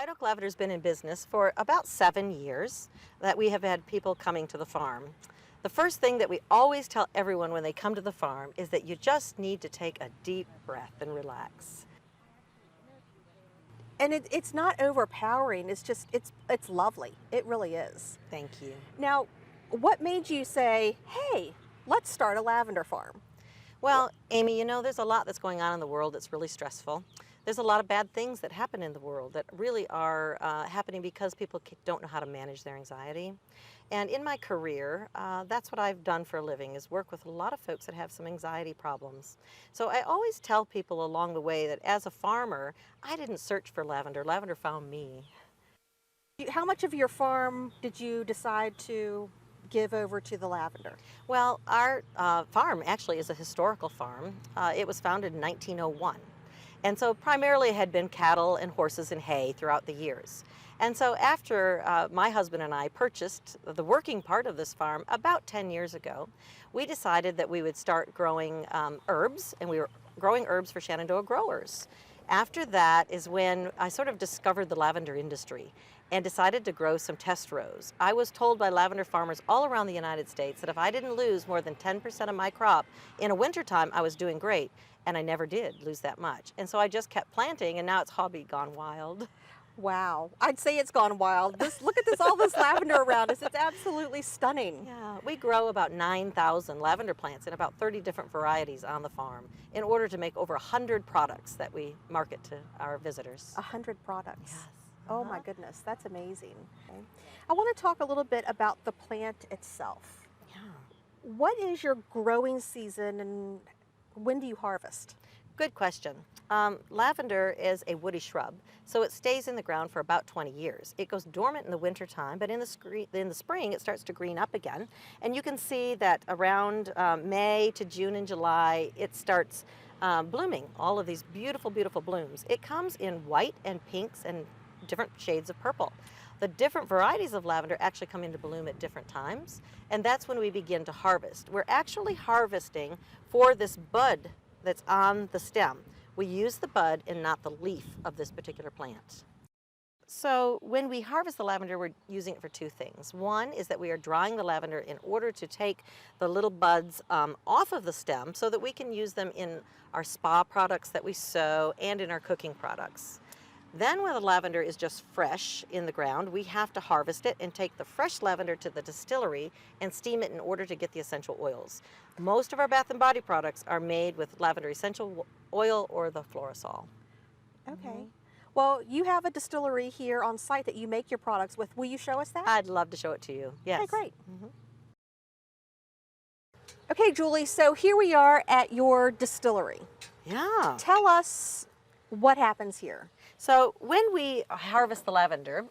Oak Lavender's been in business for about 7 years that we have had people coming to the farm. The first thing that we always tell everyone when they come to the farm is that you just need to take a deep breath and relax. And it's not overpowering. It's lovely. It really is. Thank you. Now, what made you say, hey, let's start a lavender farm? Well, Amy, there's a lot that's going on in the world that's really stressful. There's a lot of bad things that happen in the world that really are happening because people don't know how to manage their anxiety. And in my career, that's what I've done for a living, is work with a lot of folks that have some anxiety problems. So I always tell people along the way that as a farmer, I didn't search for lavender. Lavender found me. How much of your farm did you decide to give over to the lavender? Well, our farm actually is a historical farm. It was founded in 1901. And so primarily it had been cattle and horses and hay throughout the years. And so after my husband and I purchased the working part of this farm about 10 years ago, we decided that we would start growing herbs, and we were growing herbs for Shenandoah growers. After that is when I sort of discovered the lavender industry and decided to grow some test rows. I was told by lavender farmers all around the United States that if I didn't lose more than 10% of my crop in a wintertime, I was doing great. And I never did lose that much. And so I just kept planting, and now it's hobby gone wild. Wow, I'd say it's gone wild. Look at all this lavender around us. It's absolutely stunning. Yeah, we grow about 9,000 lavender plants in about 30 different varieties on the farm in order to make over 100 products that we market to our visitors. 100 products. Yes. Oh my goodness, that's amazing. Okay. I want to talk a little bit about the plant itself. Yeah. What is your growing season and when do you harvest? Good question. Lavender is a woody shrub, so it stays in the ground for about 20 years. It goes dormant in the wintertime, but in the spring it starts to green up again. And you can see that around May to June and July, it starts blooming, all of these beautiful, beautiful blooms. It comes in white and pinks and different shades of purple. The different varieties of lavender actually come into bloom at different times, and that's when we begin to harvest. We're actually harvesting for this bud that's on the stem. We use the bud and not the leaf of this particular plant. So when we harvest the lavender, we're using it for two things. One is that we are drying the lavender in order to take the little buds off of the stem so that we can use them in our spa products that we sew and in our cooking products. Then when the lavender is just fresh in the ground, we have to harvest it and take the fresh lavender to the distillery and steam it in order to get the essential oils. Most of our bath and body products are made with lavender essential oil or the Hydrosol. Okay. Well, you have a distillery here on site that you make your products with. Will you show us that? I'd love to show it to you. Yes. Okay, great. Okay, Julie, so here we are at your distillery. Yeah. Tell us what happens here. So when we harvest the lavender,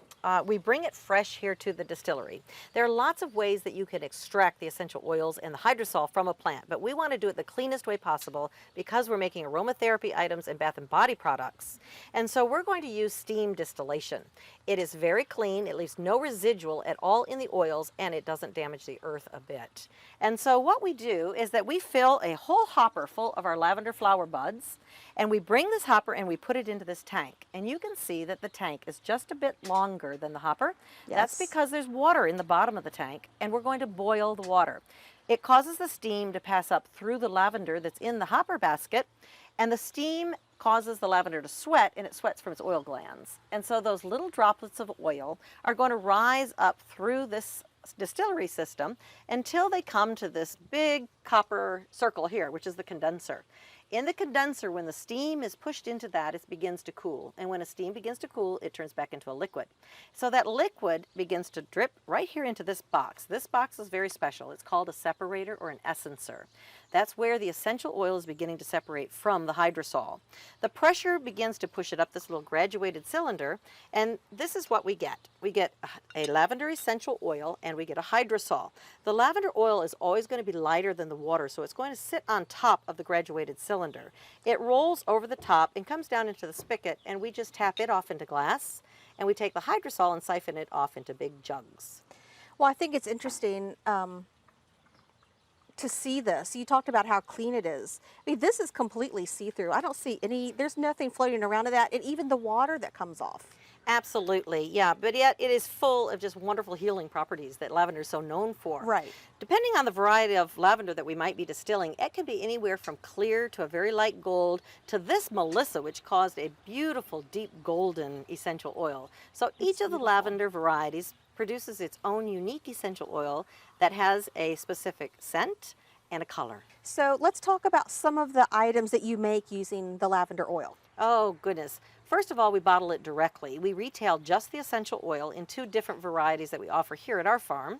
we bring it fresh here to the distillery. There are lots of ways that you can extract the essential oils and the hydrosol from a plant, but we want to do it the cleanest way possible because we're making aromatherapy items and bath and body products. And so we're going to use steam distillation. It is very clean, it leaves no residual at all in the oils, and it doesn't damage the earth a bit. And so what we do is that we fill a whole hopper full of our lavender flower buds, and we bring this hopper and we put it into this tank. And you can see that the tank is just a bit longer than the hopper. Yes. That's because there's water in the bottom of the tank, and we're going to boil the water. It causes the steam to pass up through the lavender that's in the hopper basket, and the steam causes the lavender to sweat, and it sweats from its oil glands. And so those little droplets of oil are going to rise up through this distillery system until they come to this big copper circle here, which is the condenser. In the condenser, when the steam is pushed into that, it begins to cool. And when a steam begins to cool, it turns back into a liquid. So that liquid begins to drip right here into this box. This box is very special. It's called a separator or an essencer. That's where the essential oil is beginning to separate from the hydrosol. The pressure begins to push it up this little graduated cylinder, and this is what we get. We get a lavender essential oil, and we get a hydrosol. The lavender oil is always going to be lighter than the water, so it's going to sit on top of the graduated cylinder. It rolls over the top and comes down into the spigot, and we just tap it off into glass, and we take the hydrosol and siphon it off into big jugs. Well, I think it's interesting to see this. You talked about how clean it is. I mean, this is completely see-through. I don't see there's nothing floating around in that, and even the water that comes off. Absolutely, yeah, but yet it is full of just wonderful healing properties that lavender is so known for. Right. Depending on the variety of lavender that we might be distilling, it can be anywhere from clear to a very light gold to this Melissa, which caused a beautiful deep golden essential oil. So It's each of the beautiful. lavender varieties produces its own unique essential oil that has a specific scent and a color. So let's talk about some of the items that you make using the lavender oil. Oh, goodness. First of all, we bottle it directly. We retail just the essential oil in two different varieties that we offer here at our farm.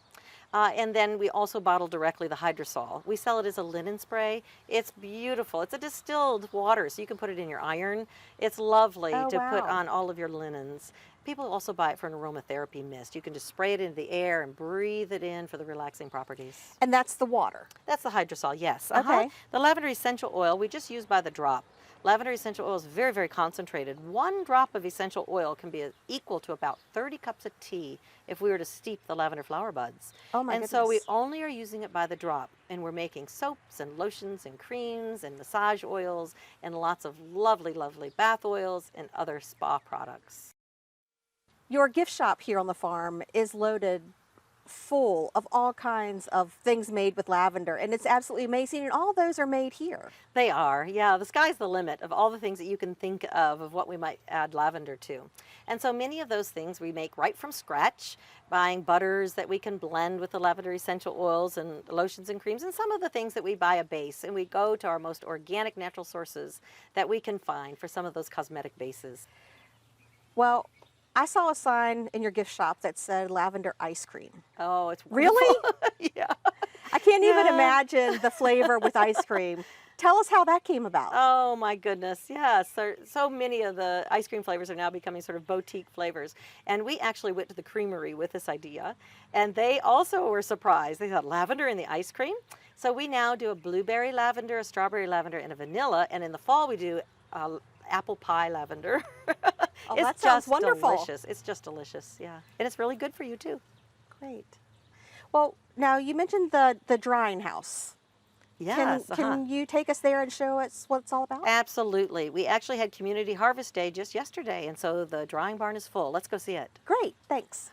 And then we also bottle directly the Hydrosol. We sell it as a linen spray. It's beautiful. It's a distilled water, so you can put it in your iron. It's lovely Oh, to put wow. on all of your linens. People also buy it for an aromatherapy mist. You can just spray it into the air and breathe it in for the relaxing properties. And that's the water. That's the Hydrosol, yes. Okay. The lavender essential oil we just use by the drop. Lavender essential oil is very, very concentrated. One drop of essential oil can be equal to about 30 cups of tea if we were to steep the lavender flower buds. Oh my And so we goodness. only are using it by the drop, and we're making soaps and lotions and creams and massage oils and lots of lovely, lovely bath oils and other spa products. Your gift shop here on the farm is loaded full of all kinds of things made with lavender, and it's absolutely amazing, and all those are made here. They are, yeah. The sky's the limit of all the things that you can think of what we might add lavender to. And so many of those things we make right from scratch, buying butters that we can blend with the lavender essential oils and lotions and creams, and some of the things that we buy a base, and we go to our most organic natural sources that we can find for some of those cosmetic bases. Well, I saw a sign in your gift shop that said lavender ice cream. Oh, it's Really? wonderful. Yeah. I can't even Yeah. imagine the flavor with ice cream. Tell us how that came about. Oh my goodness, yes. So many of the ice cream flavors are now becoming sort of boutique flavors. And we actually went to the creamery with this idea, and they also were surprised. They thought lavender in the ice cream. So we now do a blueberry lavender, a strawberry lavender, and a vanilla. And in the fall we do apple pie lavender. Oh, It's that sounds just wonderful. delicious. It's just delicious, yeah. And it's really good for you too. Great. Well, now you mentioned the drying house. Yes. Can you take us there and show us what it's all about? Absolutely. We actually had Community Harvest Day just yesterday, and so the drying barn is full. Let's go see it. Great, thanks.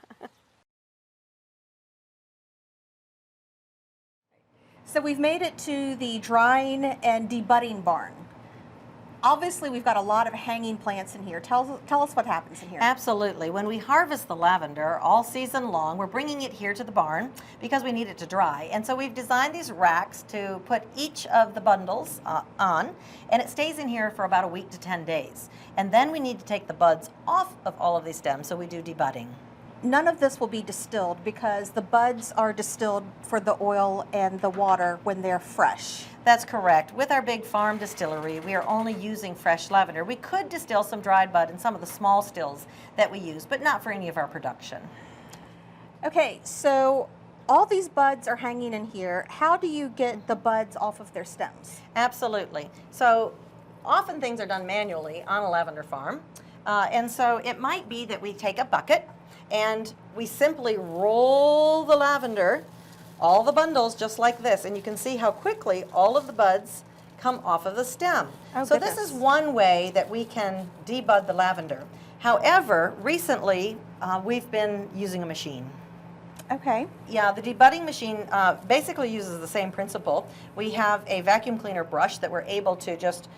So we've made it to the drying and debudding barn. Obviously, we've got a lot of hanging plants in here. Tell us what happens in here. Absolutely. When we harvest the lavender all season long, we're bringing it here to the barn because we need it to dry. And so we've designed these racks to put each of the bundles on, and it stays in here for about a week to 10 days. And then we need to take the buds off of all of these stems, so we do debudding. None of this will be distilled because the buds are distilled for the oil and the water when they're fresh. That's correct. With our big farm distillery, we are only using fresh lavender. We could distill some dried bud in some of the small stills that we use, but not for any of our production. Okay, so all these buds are hanging in here. How do you get the buds off of their stems? Absolutely. So often things are done manually on a lavender farm. And so it might be that we take a bucket and we simply roll the lavender, all the bundles just like this, and you can see how quickly all of the buds come off of the stem. Oh, so this goodness. is one way that we can debud the lavender. However, recently we've been using a machine. Okay. Yeah, the debudding machine basically uses the same principle. We have a vacuum cleaner brush that we're able to just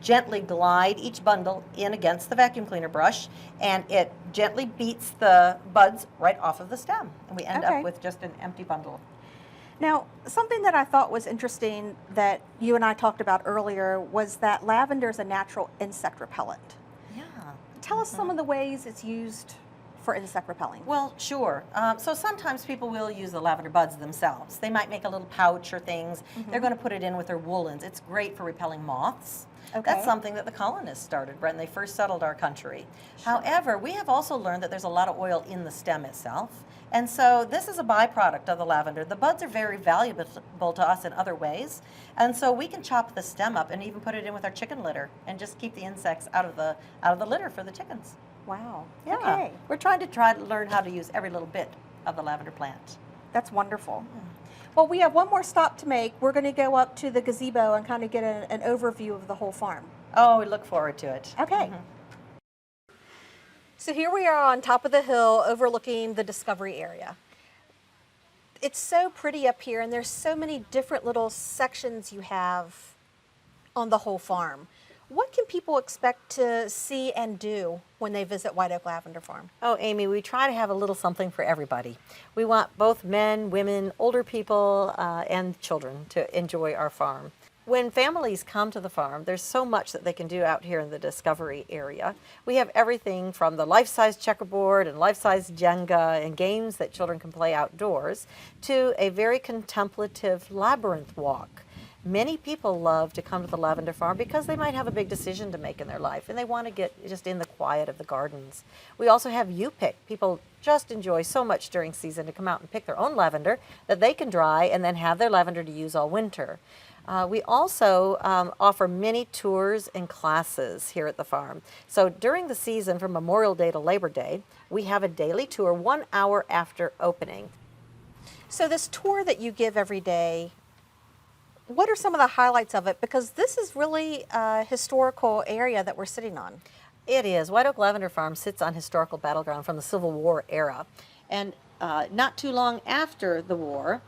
gently glide each bundle in against the vacuum cleaner brush, and it gently beats the buds right off of the stem, and we end Okay. up with just an empty bundle. Now, something that I thought was interesting that you and I talked about earlier was that lavender is a natural insect repellent. Yeah. Tell us some of the ways it's used for insect repelling. Well, sure. So sometimes people will use the lavender buds themselves. They might make a little pouch or things. They're going to put it in with their woolens. It's great for repelling moths. Okay. That's something that the colonists started when they first settled our country. However, we have also learned that there's a lot of oil in the stem itself. And so this is a byproduct of the lavender. The buds are very valuable to us in other ways. And so we can chop the stem up and even put it in with our chicken litter and just keep the insects out of the litter for the chickens. Wow. Yeah. Okay. We're trying to learn how to use every little bit of the lavender plant. That's wonderful. Well, we have one more stop to make. We're going to go up to the gazebo and kind of get an overview of the whole farm. Oh, we look forward to it. Okay. So here we are on top of the hill overlooking the discovery area. It's so pretty up here, and there's so many different little sections you have on the whole farm. What can people expect to see and do when they visit White Oak Lavender Farm? Oh, Amy, we try to have a little something for everybody. We want both men, women, older people, and children to enjoy our farm. When families come to the farm, there's so much that they can do out here in the discovery area. We have everything from the life-size checkerboard and life-size Jenga and games that children can play outdoors to a very contemplative labyrinth walk. Many people love to come to the lavender farm because they might have a big decision to make in their life and they want to get just in the quiet of the gardens. We also have you-pick. People just enjoy so much during season to come out and pick their own lavender that they can dry and then have their lavender to use all winter. We also offer many tours and classes here at the farm. So during the season from Memorial Day to Labor Day, we have a daily tour 1 hour after opening. So this tour that you give every day, what are some of the highlights of it? Because this is really a historical area that we're sitting on. It is. White Oak Lavender Farm sits on historical battleground from the Civil War era. And not too long after the war,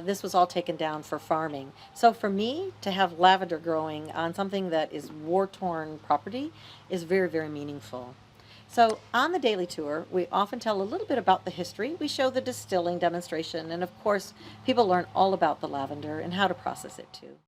this was all taken down for farming. So for me to have lavender growing on something that is war-torn property is very, very meaningful. So on the daily tour, we often tell a little bit about the history. We show the distilling demonstration, and of course, people learn all about the lavender and how to process it too.